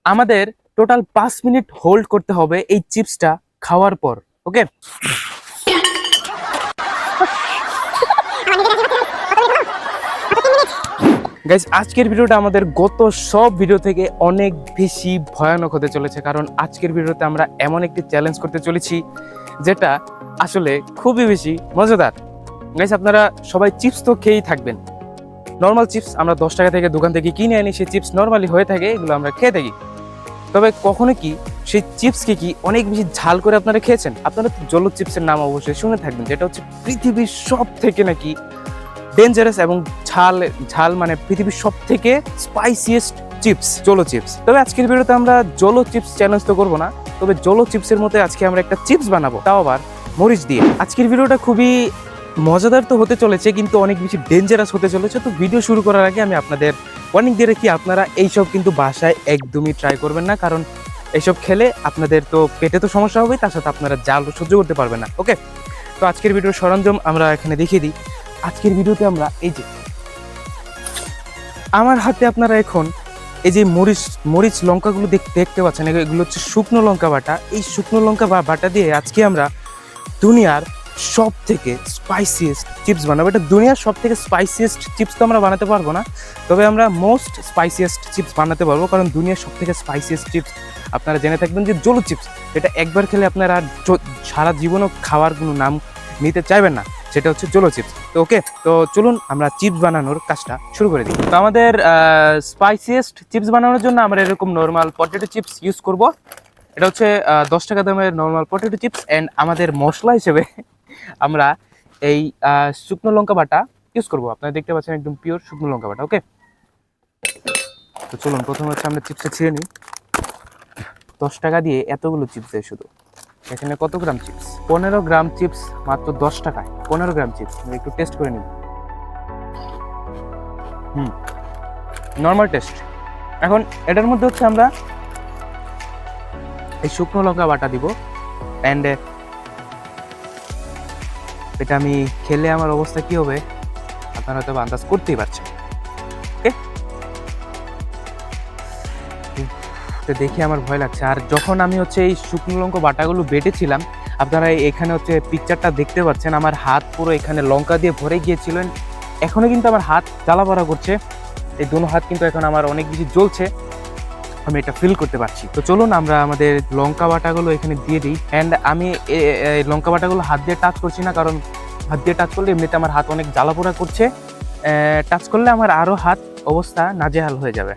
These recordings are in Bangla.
আমাদের টোটাল 5 মিনিট হোল্ড করতে হবে এই চিপসটা খাওয়ার পর। ওকে গাইজ, আজকের ভিডিওটা আমাদের গত সব ভিডিও থেকে অনেক বেশি ভয়ানক হতে চলেছে, কারণ আজকের ভিডিওতে আমরা এমন একটি চ্যালেঞ্জ করতে চলেছি যেটা আসলে খুবই বেশি মজাদার। গাইজ, আপনারা সবাই চিপস তো খেয়েই থাকবেন। নর্মাল চিপস আমরা 10 টাকা থেকে দোকান থেকে কিনে আনি, সেই চিপস নর্মালি হয়ে থাকে, এগুলো আমরা খেয়ে থাকি। তবে কখনো কি সেই চিপসকে কি অনেক বেশি ঝাল করে আপনারা খেয়েছেন? আপনারা তো জলো চিপসের নাম অবশ্যই শুনে থাকবেন, যেটা হচ্ছে পৃথিবীর সব থেকে নাকি ডেঞ্জারাস এবং ঝাল ঝাল মানে পৃথিবীর সব থেকে স্পাইসিয়েস্ট চিপস জলো চিপস। তবে আজকের ভিডিওতে আমরা জলো চিপস চ্যালেঞ্জ তো করবো না, তবে জলো চিপসের মধ্যে আজকে আমরা একটা চিপস বানাবো, তাও আবার মরিচ দিয়ে। আজকের ভিডিওটা খুবই মজাদার তো হতে চলেছে, কিন্তু অনেক বেশি ডেঞ্জারাস হতে চলেছে। তো ভিডিও শুরু করার আগে আমি আপনাদের ওয়ার্নিং দিয়ে রাখি, আপনারা এইসব কিন্তু বাসায় একদমই ট্রাই করবেন না, কারণ এইসব খেলে আপনাদের তো পেটে তো সমস্যা হবে, তার সাথে আপনারা জাল সহ্য করতে পারবেন না। ওকে, তো আজকের ভিডিওর সরঞ্জাম আমরা এখানে দেখিয়ে দিই। আজকের ভিডিওতে আমরা এই যে আমার হাতে আপনারা এখন এই যে মরিচ লঙ্কাগুলো দেখতে পাচ্ছেন, এগুলো হচ্ছে শুকনো লঙ্কা বাটা। এই শুকনো লঙ্কা বাটা দিয়ে আজকে আমরা দুনিয়ার সব থেকে স্পাইসিয়েস্ট চিপস বানাবো। এটা দুনিয়ার সব থেকে স্পাইসিয়েস্ট চিপস তো আমরা বানাতে পারবো না, তবে আমরা মোস্ট স্পাইসিয়েস্ট চিপস বানাতে পারবো, কারণ দুনিয়ার সব থেকে স্পাইসিয়েস্ট চিপস আপনারা জেনে থাকবেন যে জলো চিপস। এটা একবার খেলে আপনারা আর সারা জীবনও খাওয়ার কোনো নাম নিতে চাইবেন না, সেটা হচ্ছে জলো চিপস। তো ওকে, তো চলুন আমরা চিপস বানানোর কাজটা শুরু করে দিই। তো আমাদের স্পাইসিয়েস্ট চিপস বানানোর জন্য আমরা এরকম নর্মাল পটেটো চিপস ইউজ করব। এটা হচ্ছে 10 টাকা দামের নর্মাল পটেটো চিপস। অ্যান্ড আমাদের মশলা হিসেবে আমরা এই শুকনো লঙ্কা বাটা ইউজ করবো। আপনারা দেখতে পাচ্ছেন একদম পিওর শুকনো লঙ্কা বাটা। ওকে, তো চলুন প্রথমে হচ্ছে আমরা চিপসটা ছিঁড়ে নিই। 10 টাকা দিয়ে এতগুলো চিপস দেয় শুধু। এখানে কত গ্রাম চিপস? 15 গ্রাম চিপস মাত্র 10 টাকায়। 15 গ্রাম চিপস একটু টেস্ট করে নিন। Normal test. এখন এটার মধ্যে হচ্ছে আমরা এই শুকনো লঙ্কা বাটা দিব। অ্যান্ড এটা আমি খেলে আমার অবস্থা কি হবে আপনারা হয়তো আন্দাজ করতেই পারছেন। ওকে, তো দেখে আমার ভয় লাগছে। আর যখন আমি হচ্ছে এই শুকনো লঙ্কা বাটাগুলো বেটেছিলাম, আপনারা এখানে হচ্ছে পিকচারটা দেখতে পাচ্ছেন, আমার হাত পুরো এখানে লঙ্কা দিয়ে ভরে গিয়েছিল। এখনো কিন্তু আমার হাত জ্বালাপড়া করছে, এই দুনো হাত কিন্তু এখন আমার অনেক বেশি জ্বলছে, আমি এটা ফিল করতে পারছি। তো চলুন আমরা আমাদের লঙ্কা বাটাগুলো এখানে দিয়ে দিই। অ্যান্ড আমি এই লঙ্কা বাটাগুলো হাত দিয়ে টাচ করছি না, কারণ হাত দিয়ে টাচ করলে এমনিতে আমার হাত অনেক জ্বালাপোড়া করছে, টাচ করলে আমার আরও হাত অবস্থা নাজেহাল হয়ে যাবে।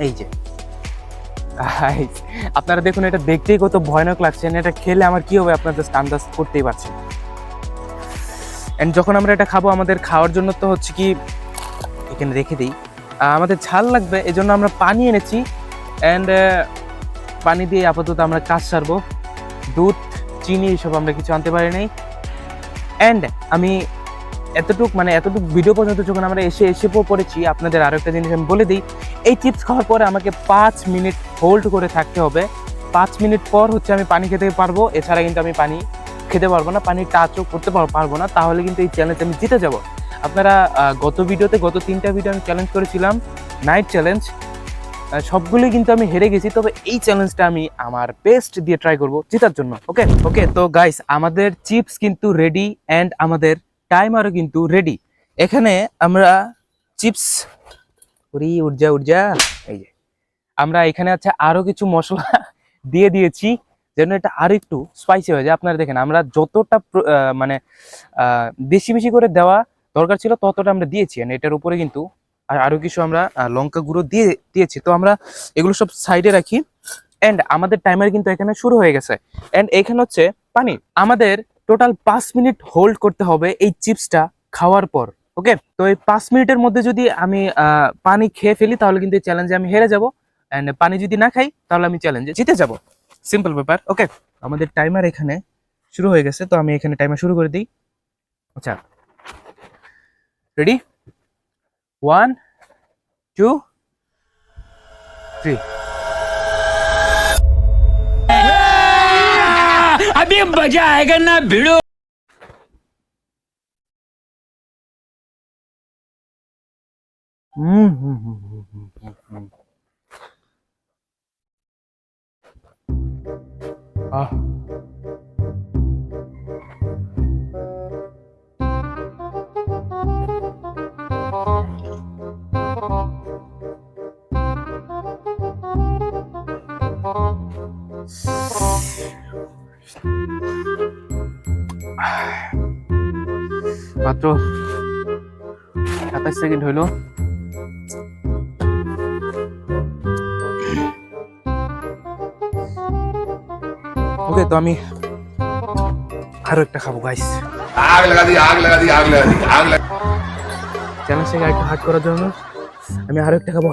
এই যে আপনারা দেখুন, এটা দেখতেই কত ভয়ানক লাগছে, এটা খেলে আমার কি হবে আপনাদের আন্দাজ করতেই পারছেন। এন্ড যখন আমরা এটা খাবো, আমাদের খাওয়ার জন্য তো হচ্ছে কি এখানে রেখে দিই, আমাদের ঝাল লাগবে, এই জন্য আমরা পানি এনেছি। অ্যান্ড পানি দিয়ে আপাতত আমরা কাজ সারবো। দুধ, চিনি এসব আমরা কিছু আনতে পারি নাই। অ্যান্ড আমি এতটুক ভিডিও পর্যন্ত যখন আমরা এসে পড়েছি, আপনাদের আরো একটা জিনিস আমি বলে দিই। এই চিপস খাওয়ার পরে আমাকে 5 মিনিট হোল্ড করে থাকতে হবে। 5 মিনিট পর হচ্ছে আমি পানি খেতে পারবো, এছাড়া কিন্তু আমি পানি খেতে পারবো না, পানি টাচও করতে পারবো না, তাহলে কিন্তু এই চ্যালেঞ্জ আমি জিতে যাব। আপনারা গত 3টা ভিডিও আমি চ্যালেঞ্জ করেছিলাম, নাইট চ্যালেঞ্জ, সবগুলোই কিন্তু আমি হেরে গেছি। তবে এই চ্যালেঞ্জটা আমি আমার বেস্ট দিয়ে ট্রাই করব জেতার জন্য। ওকে ওকে, তো গাইস, আমাদের চিপস কিন্তু রেডি অ্যান্ড আমাদের টাইমারও কিন্তু রেডি। এখানে আমরা চিপস উড়জা এই যে আমরা এখানে আছে আরো কিছু মশলা দিয়ে দিয়েছি, যেন এটা আরো একটু স্পাইসি হয়ে যায়। আপনারা দেখেন, আমরা যতটা মানে বেশি বেশি করে দেওয়া দরকার ছিল ততটা আমরা দিয়েছি। এটার উপরে কিন্তু আরো কিছু আমরা লঙ্কা গুঁড়ো দিয়েছি। তো আমরা এগুলো সব সাইডে রাখি। এন্ড আমাদের টাইমার কিন্তু এখানে শুরু হয়ে গেছে। এন্ড এখানে হচ্ছে পানি। আমাদের টোটাল 5 মিনিট হোল্ড করতে হবে এই চিপসটা খাওয়ার পর। ওকে, তো এই 5 মিনিটের মধ্যে যদি আমি পানি খেয়ে ফেলি, তাহলে কিন্তু এই চ্যালেঞ্জে আমি হেরে যাব। এন্ড পানি যদি না খাই, তাহলে আমি চ্যালেঞ্জে জিতে যাব। সিম্পল ব্যাপার। ওকে, আমাদের টাইমার এখানে শুরু হয়ে গেছে, তো আমি এখানে টাইমার শুরু করে দিই। আচ্ছা, রেডি? 1 2 3। मजा आएगा ना भिड़ो। মাত্র 27 সেকেন্ড হইলো। ওকে, তো আমি আরো একটা খাবো গাইস। आग लगा दी आग लगा दी आग लगा दी आग लगा। চ্যালেঞ্জটাকে একটু হার্ড করার জন্য আমি আরো একটা খাবো।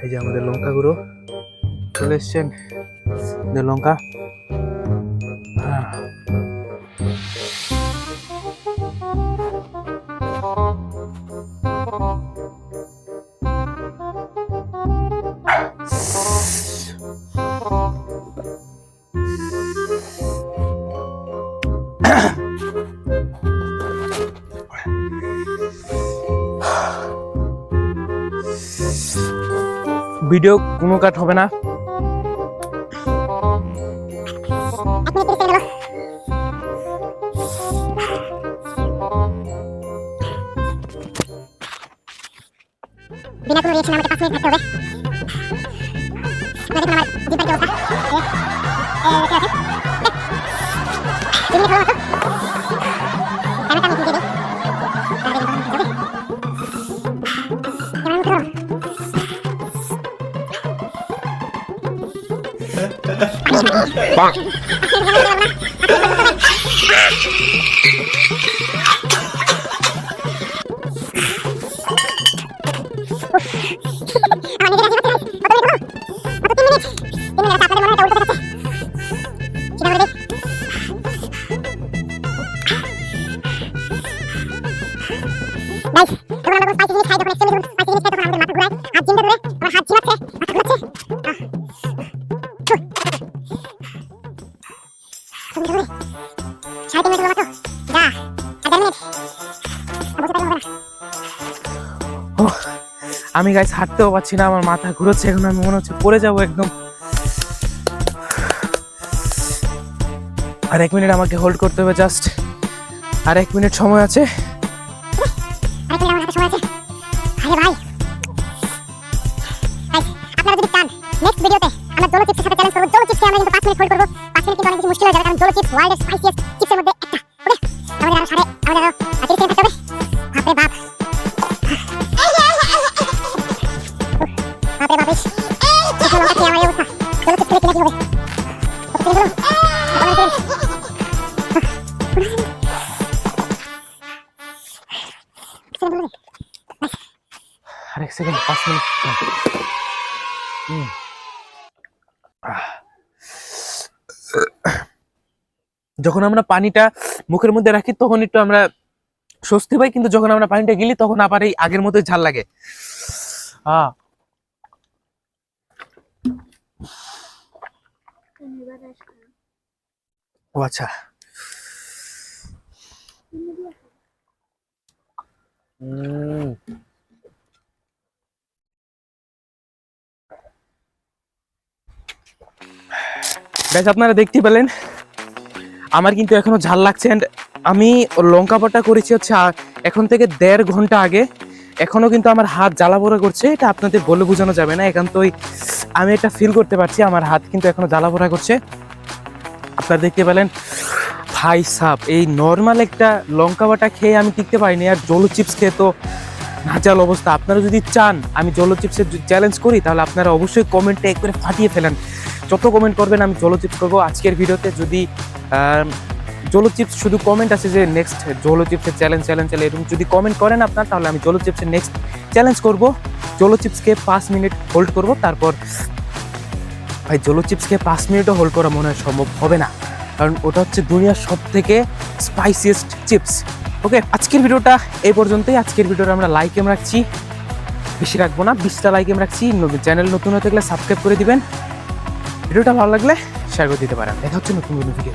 এই যে আমাদের লঙ্কা গুঁড়ো চলে এসছেন, লঙ্কা। ভিডিও কোনো কাট হবে না। বিনা কোনো রিয়েকশন আমাকে 5 মিনিট থাকতে হবে। আপনাদের আমার জিব্বার কি অবস্থা? আমি গাইস হাঁটতেও পারছি না, আমার মাথা ঘুরোচ্ছে, এখন আমি মনে হচ্ছে পড়ে যাবো একদম। আর 1 মিনিট আমাকে হোল্ড করতে হবে, জাস্ট আর 1 মিনিট সময় আছে। আপনারা যদি চান নেক্সট ভিডিওতে আমরা জলো চিপসের সাথে চ্যালেঞ্জ করব, জলো চিপসে আমরা কিন্তু 5 মিনিট হোল্ড করব। 5 মিনিট কিন্তু অনেক বেশি মুশকিল হয়ে যাবে, কারণ জলো চিপস ওয়ার্ল্ডের স্পাইসিয়েস্ট চিপসের মধ্যে একটা। ওকে, আমাদের আরো 30 সেকেন্ড থাকতে হবে। বাপরে বাপ, বাপরে বাপ, এই লঙ্কা খেয়ে আমার এই অবস্থা। জলো চিপস খেলে কি হবে? আরেক সেকেন্ড, 5 মিনিট। যখন আমরা পানিটা মুখের মধ্যে রাখি তখন একটু আমরা স্বস্তি পাই, কিন্তু যখন আমরা পানিটা গিলি তখন আবার এই আগের মতোই ঝাল লাগে। ও আচ্ছা, গাইস আপনারা দেখতে পেলেন আমার কিন্তু এখনো ঝাল লাগছে। এন্ড আমি লঙ্কা বাটা করেছি হচ্ছে এখন থেকে 1.5 ঘন্টা আগে, এখনো কিন্তু আমার হাত জ্বালা পোড়া করছে। এটা আপনাদের বলে বোঝানো যাবে না, একান্তই আমি এটা ফিল করতে পারছি, আমার হাত কিন্তু এখনো জ্বালা পোড়া করছে। আপনারা দেখতে পেলেন ভাই সাব, এই নর্মাল একটা লঙ্কা বাটা খেয়ে আমি টিকতে পারিনি, আর জলো চিপস খেয়ে তো নাজাল অবস্থা। আপনারা যদি চান আমি জলো চিপসের চ্যালেঞ্জ করি তাহলে আপনারা অবশ্যই কমেন্টে একবারে ফাটিয়ে ফেলেন, যত কমেন্ট করবেন আমি জলো চিপস করবো আজকের ভিডিওতে। যদি জলো চিপস শুধু কমেন্ট আছে যে নেক্সট জলো চিপসের চ্যালেঞ্জ এরকম যদি কমেন্ট করেন আপনার, তাহলে আমি জলো চিপসের নেক্সট চ্যালেঞ্জ করব। জলো চিপসকে 5 মিনিট হোল্ড করব। তারপর ভাই জলো চিপসকে 5 মিনিটও হোল্ড করা মনে হয় সম্ভব হবে না, কারণ ওটা হচ্ছে দুনিয়ার সব থেকে স্পাইসিয়েস্ট চিপস। ওকে, আজকের ভিডিওটা এই পর্যন্তই। আজকের ভিডিওটা আমরা লাইক এম রাখছি, বেশি রাখবো না, 20টা লাইক এম রাখছি। চ্যানেল নতুন হয়ে থাকলে সাবস্ক্রাইব করে দিবেন। ভিডিওটা ভালো লাগলে শেয়ার করে দিতে পারেন। দেখা হচ্ছে নতুন কোনো ভিডিও।